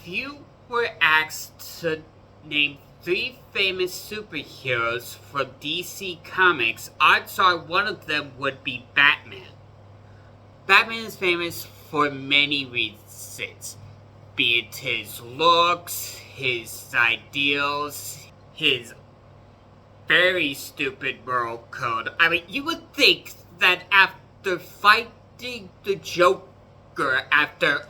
If you were asked to name 3 famous superheroes from DC Comics, odds are one of them would be Batman. Batman is famous for many reasons, be it his looks, his ideals, his very stupid moral code. I mean, you would think that after fighting the Joker after,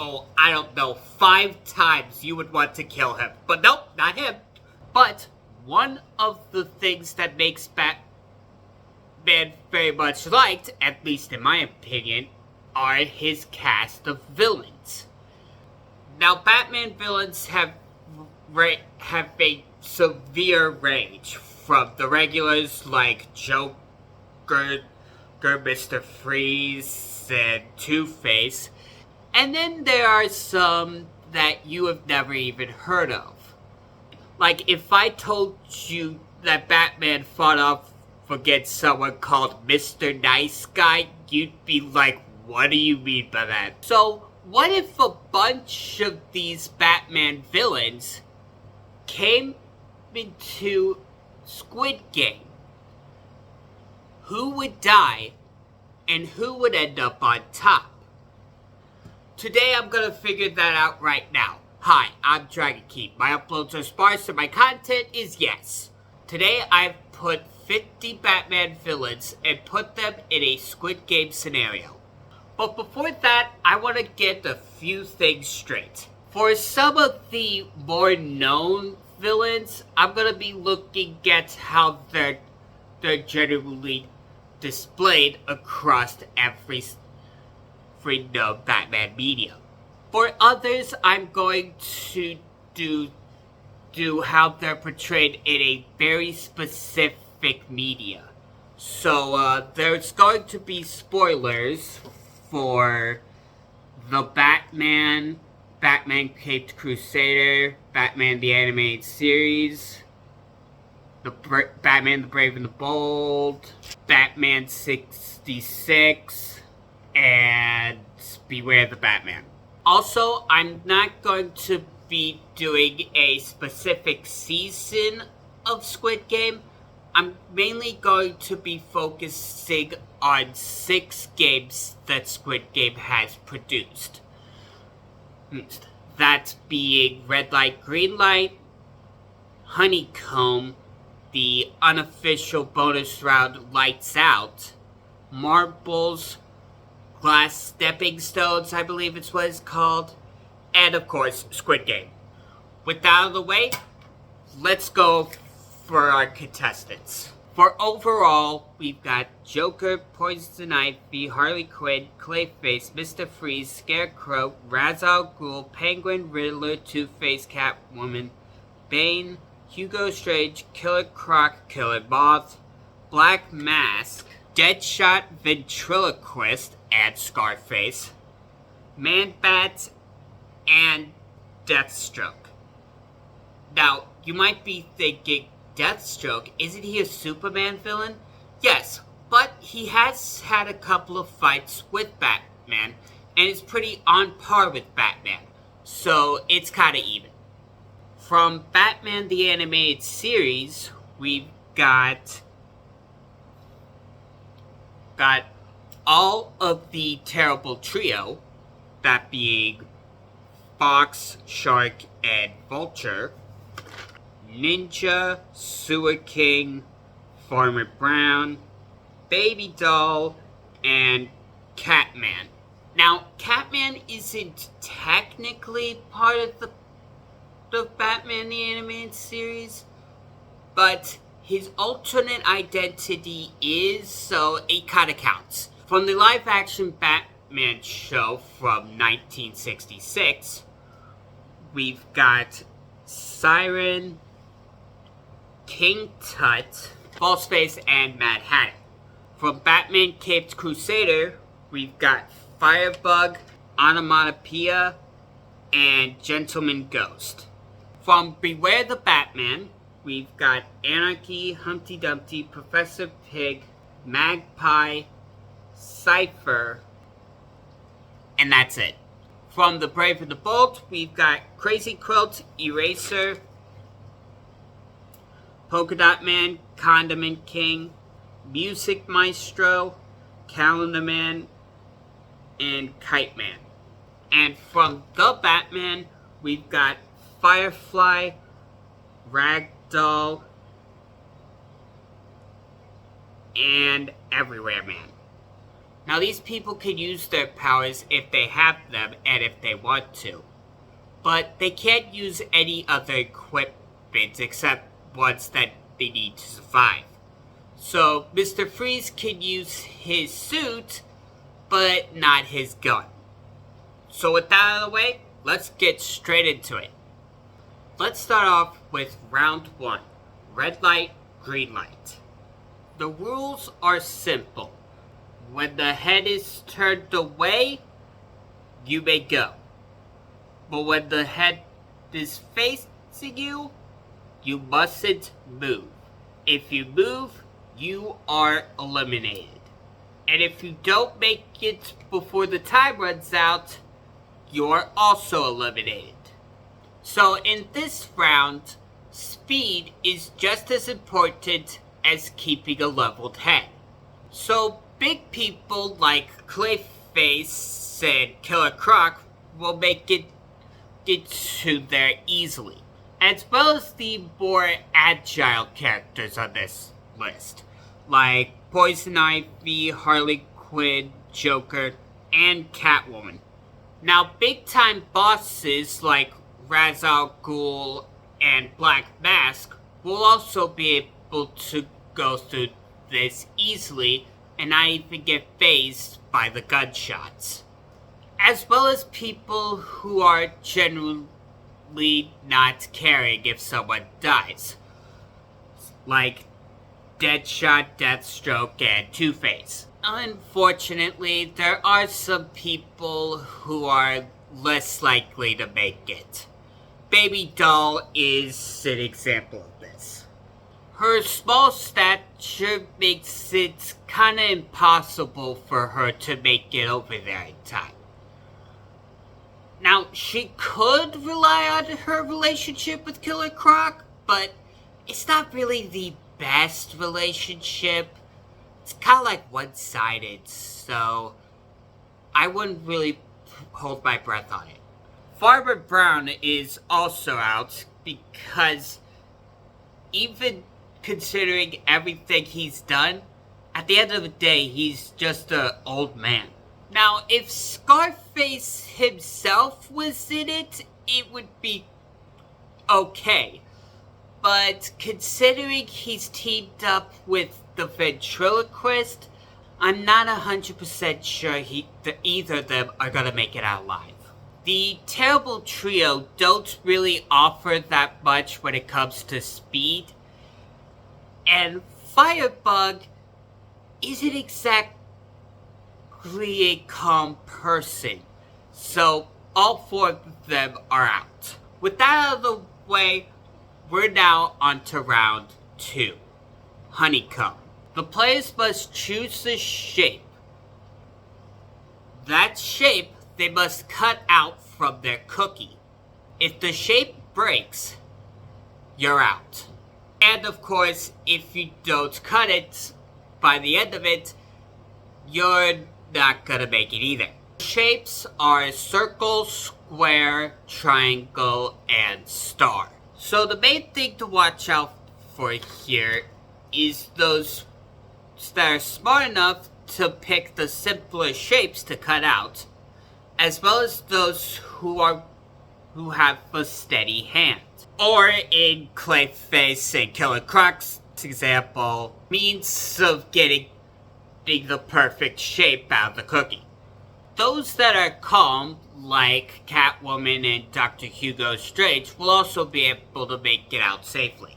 5 times, you would want to kill him. But nope, not him. But one of the things that makes Batman very much liked, at least in my opinion, are his cast of villains. Now, Batman villains have a severe range, from the regulars like Joker, Mr. Freeze, and Two-Face, and then there are some that you have never even heard of. Like, if I told you that Batman fought off against someone called Mr. Nice Guy, you'd be like, what do you mean by that? So, what if a bunch of these Batman villains came into Squid Game? Who would die and who would end up on top? Today I'm gonna figure that out right now. Hi, I'm Dragon Key. My uploads are sparse and my content is yes. Today I've put 50 Batman villains and put them in a Squid Game scenario. But before that, I want to get a few things straight. For some of the more known villains, I'm going to be looking at how they're generally displayed across every Batman media. For others, I'm going to do how they're portrayed in a very specific media. So there's going to be spoilers for the Batman Caped Crusader, Batman the Animated Series, Batman the Brave and the Bold, Batman 66, and Beware the Batman. Also, I'm not going to be doing a specific season of Squid Game. I'm mainly going to be focusing on 6 games that Squid Game has produced. That being Red Light, Green Light, Honeycomb, the unofficial bonus round Lights Out, Marbles, Glass Stepping Stones, I believe it's what it's called, and of course, Squid Game. With that out of the way, let's go for our contestants. For overall, we've got Joker, Poison Ivy, Harley Quinn, Clayface, Mr. Freeze, Scarecrow, Ra's al Ghul, Penguin, Riddler, Two-Face, Catwoman, Bane, Hugo Strange, Killer Croc, Killer Moth, Black Mask, Deadshot, Ventriloquist, and Scarface, Man-Bat, and Deathstroke. Now, you might be thinking, Deathstroke, isn't he a Superman villain? Yes, but he has had a couple of fights with Batman, and is pretty on par with Batman, so it's kinda even. From Batman the Animated Series, we've got all of the terrible trio, that being Fox, Shark, and Vulture, Ninja, Sewer King, Farmer Brown, Baby Doll, and Catman. Now, Catman isn't technically part of the Batman the Animated Series, but his alternate identity is, so it kinda counts. From the live-action Batman show from 1966, we've got Siren, King Tut, Falseface, and Mad Hatter. From Batman Caped Crusader, we've got Firebug, Onomatopoeia, and Gentleman Ghost. From Beware the Batman, we've got Anarchy, Humpty Dumpty, Professor Pig, Magpie, Cypher, and that's it. From the Brave and the Bold, we've got Crazy Quilt, Eraser, Polka Dot Man, Condiment King, Music Maestro, Calendar Man, and Kite Man. And from the Batman, we've got Firefly, Ragdoll, and Everywhere Man. Now these people can use their powers if they have them and if they want to. But they can't use any other equipment except ones that they need to survive. So Mr. Freeze can use his suit, but not his gun. So with that out of the way, let's get straight into it. Let's start off with round 1, red light, green light. The rules are simple. When the head is turned away, you may go. But when the head is facing you, you mustn't move. If you move, you are eliminated. And if you don't make it before the time runs out, you are also eliminated. So in this round, speed is just as important as keeping a leveled head. So big people like Clayface and Killer Croc will make it to there easily, as well as the more agile characters on this list, like Poison Ivy, Harley Quinn, Joker, and Catwoman. Now big time bosses like Ra's al Ghul and Black Mask will also be able to go through this easily and not even get fazed by the gunshots. As well as people who are generally not caring if someone dies, like Deadshot, Deathstroke, and Two-Face. Unfortunately, there are some people who are less likely to make it. Baby Doll is an example of this. Her small stature makes it kinda impossible for her to make it over there in time. Now, she could rely on her relationship with Killer Croc, but it's not really the best relationship. It's kinda like one-sided, so I wouldn't really hold my breath on it. Farmer Brown is also out because even considering everything he's done, at the end of the day, he's just an old man. Now, if Scarface himself was in it, it would be okay. But considering he's teamed up with the ventriloquist, I'm not 100% sure either of them are gonna make it out alive. The Terrible Trio don't really offer that much when it comes to speed, and Firebug isn't exactly a calm person, so all 4 of them are out. With that out of the way, we're now on to round 2, Honeycomb. The players must choose the shape. That shape they must cut out from their cookie. If the shape breaks, you're out. And of course, if you don't cut it, by the end of it, you're not gonna make it either. Shapes are circle, square, triangle, and star. So the main thing to watch out for here is those that are smart enough to pick the simpler shapes to cut out, as well as those who have a steady hand. Or in Clayface and Killer Croc's example, means of getting the perfect shape out of the cookie. Those that are calm, like Catwoman and Dr. Hugo Strange, will also be able to make it out safely.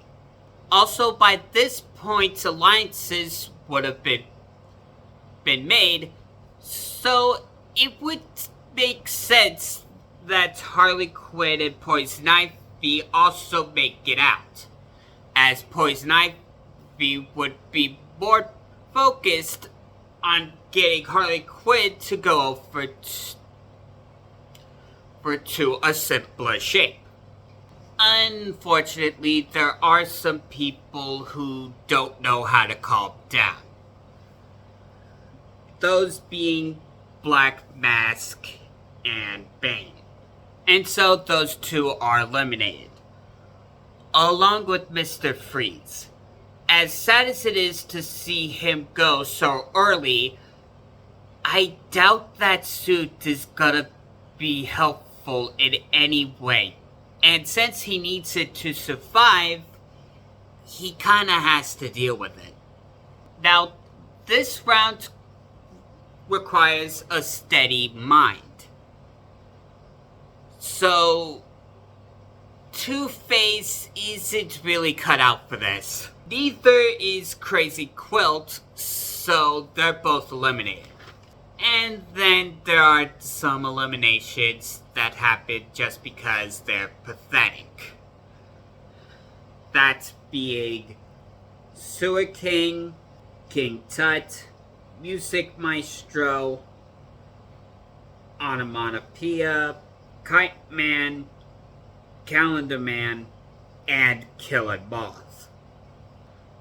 Also, by this point, alliances would have been made, so it would make sense that Harley Quinn and Poison Ivy also make it out, as Poison Ivy would be more focused on getting Harley Quinn to go over over to a simpler shape. Unfortunately, there are some people who don't know how to calm down. Those being Black Mask and Bane. And so those two are eliminated, along with Mr. Freeze. As sad as it is to see him go so early, I doubt that suit is gonna be helpful in any way. And since he needs it to survive, he kinda has to deal with it. Now, this round requires a steady mind. So, Two-Face isn't really cut out for this. Neither is Crazy Quilt, so they're both eliminated. And then there are some eliminations that happen just because they're pathetic. That being Sewer King, King Tut, Music Maestro, Onomatopoeia, Kite Man, Calendar Man, and Killer Moth.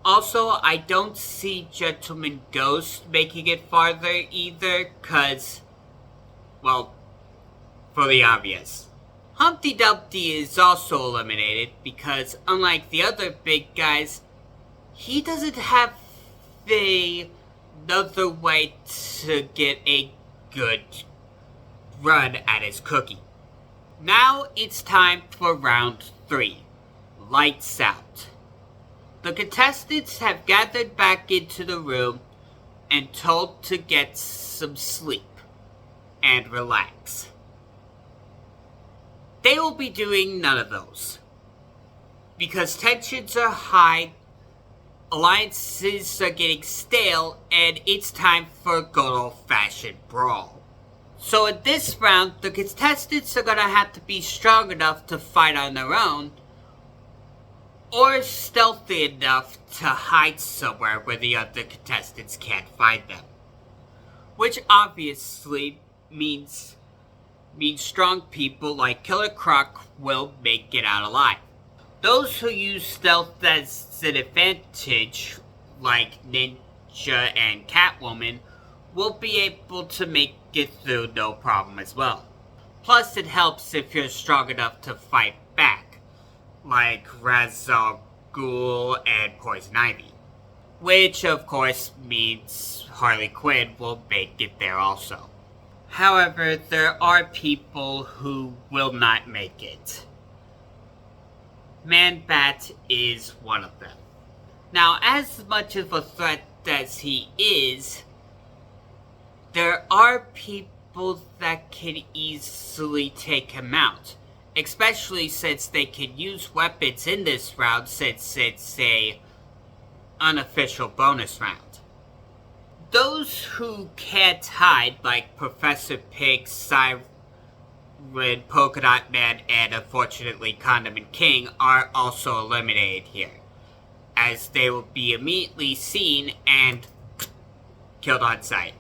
Also, I don't see Gentleman Ghost making it farther either, cause, well, for the obvious. Humpty Dumpty is also eliminated because, unlike the other big guys, he doesn't have another way to get a good run at his cookie. Now it's time for round 3. Lights out. The contestants have gathered back into the room and told to get some sleep and relax. They will be doing none of those. Because tensions are high, alliances are getting stale, and it's time for a good old-fashioned brawl. So in this round, the contestants are gonna have to be strong enough to fight on their own, or stealthy enough to hide somewhere where the other contestants can't find them. Which obviously means strong people like Killer Croc will make it out alive. Those who use stealth as an advantage, like Ninja and Catwoman, will be able to make it through no problem as well. Plus, it helps if you're strong enough to fight back, like Ra's al Ghul and Poison Ivy. Which, of course, means Harley Quinn will make it there also. However, there are people who will not make it. Man-Bat is one of them. Now, as much of a threat as he is, there are people that can easily take him out. Especially since they can use weapons in this round since it's a unofficial bonus round. Those who can't hide, like Professor Pig, Siren, Polka Dot Man, and unfortunately Condiment King, are also eliminated here, as they will be immediately seen and killed on sight.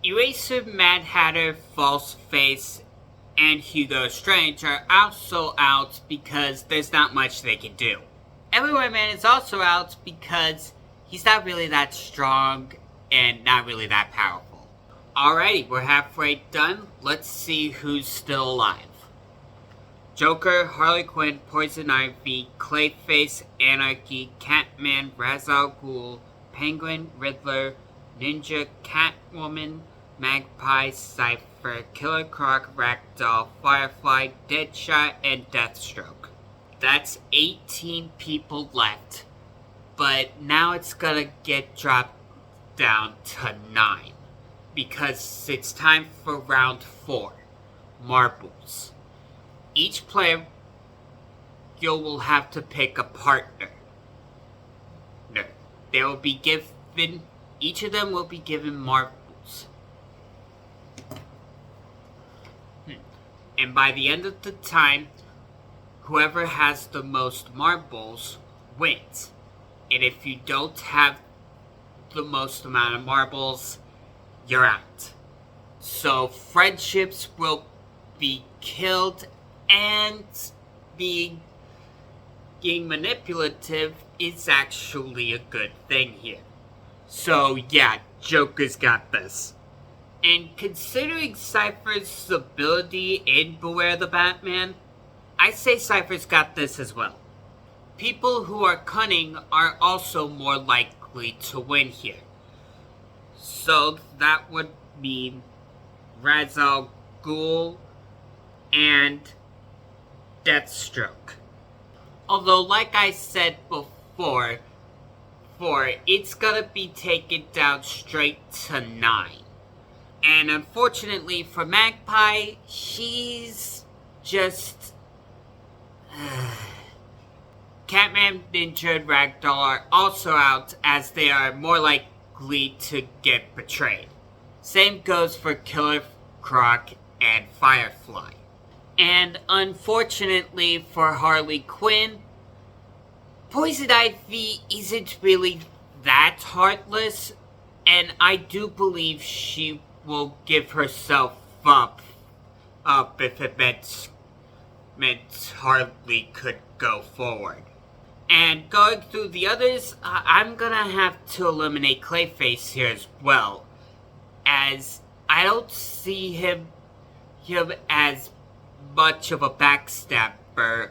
Eraser, Mad Hatter, False Face, and Hugo Strange are also out because there's not much they can do. Everywhere Man is also out because he's not really that strong and not really that powerful. Alrighty, we're halfway done. Let's see who's still alive. Joker, Harley Quinn, Poison Ivy, Clayface, Anarchy, Catman, Ra's al Ghul, Penguin, Riddler, Ninja, Catwoman, Magpie, Cypher, Killer Croc, Ragdoll, Firefly, Deadshot, and Deathstroke. That's 18 people left, but now it's gonna get dropped down to 9, because it's time for round 4, Marbles. Each player, you will have to pick a partner. They will be given, each of them will be given marbles. And by the end of the time, whoever has the most marbles wins. And if you don't have the most amount of marbles, you're out. So friendships will be killed and being manipulative is actually a good thing here. So yeah, Joker's got this. And considering Cypher's ability in Beware the Batman, I say Cypher's got this as well. People who are cunning are also more likely to win here. So that would mean Ra's al Ghul and Deathstroke. Although, like I said before, it's gonna be taken down straight to 9. And unfortunately for Magpie, she's just... Catman, Ninja, and Ragdoll are also out, as they are more likely to get betrayed. Same goes for Killer Croc and Firefly. And unfortunately for Harley Quinn, Poison Ivy isn't really that heartless, and I do believe she will give herself up if it meant Harley could go forward. And going through the others, I'm gonna have to eliminate Clayface here as well, as I don't see him as much of a backstabber,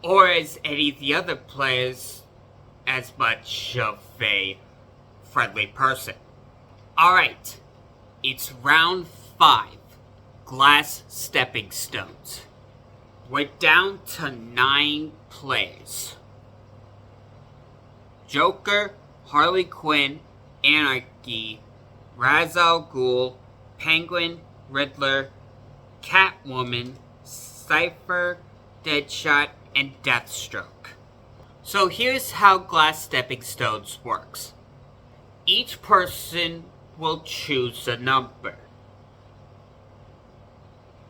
or as any of the other players as much of a friendly person. Alright, it's round 5, Glass Stepping Stones. We're down to 9 players. Joker, Harley Quinn, Anarchy, Ra's al Ghul, Penguin, Riddler, Catwoman, Cypher, Deadshot, and Deathstroke. So here's how Glass Stepping Stones works. Each person will choose a number,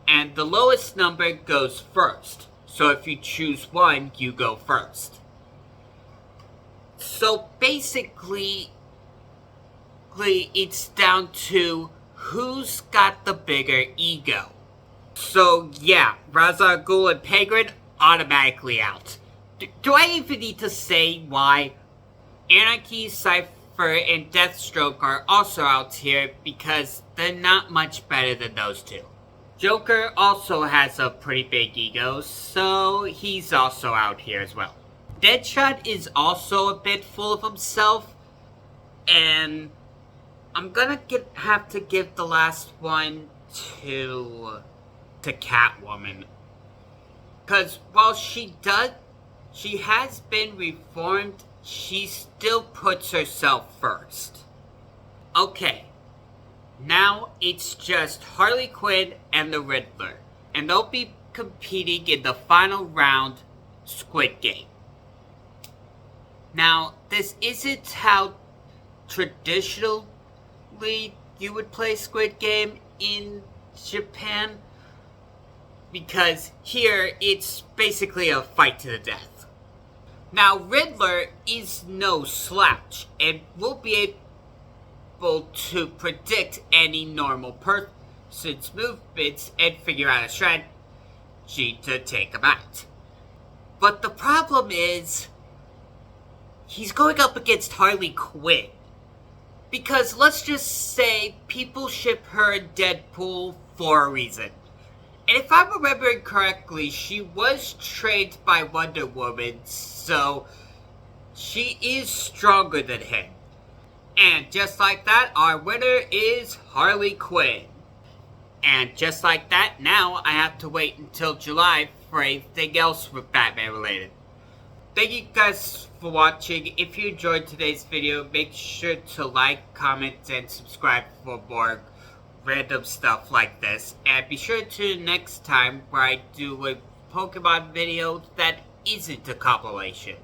and the lowest number goes first. So if you choose 1, you go first. So basically, it's down to who's got the bigger ego. So yeah, Ra's al Ghul and Penguin automatically out. Do I even need to say why? Anarchy, Cypher, and Deathstroke are also out here because they're not much better than those two. Joker also has a pretty big ego, so he's also out here as well. Deadshot is also a bit full of himself, and I'm gonna have to give the last one to Catwoman. Because while she has been reformed, she still puts herself first. Okay, now it's just Harley Quinn and the Riddler, and they'll be competing in the final round, Squid Game. Now, this isn't how traditionally you would play Squid Game in Japan, because here it's basically a fight to the death. Now, Riddler is no slouch and will be able to predict any normal person's movements and figure out a strategy to take him out. But the problem is, he's going up against Harley Quinn. Because let's just say people ship her and Deadpool for a reason. And if I'm remembering correctly, she was trained by Wonder Woman, so she is stronger than him. And just like that, our winner is Harley Quinn. And just like that, now I have to wait until July for anything else with Batman related. Thank you guys for watching. If you enjoyed today's video, make sure to like, comment, and subscribe for more random stuff like this. And be sure to tune next time where I do a Pokemon video that isn't a compilation.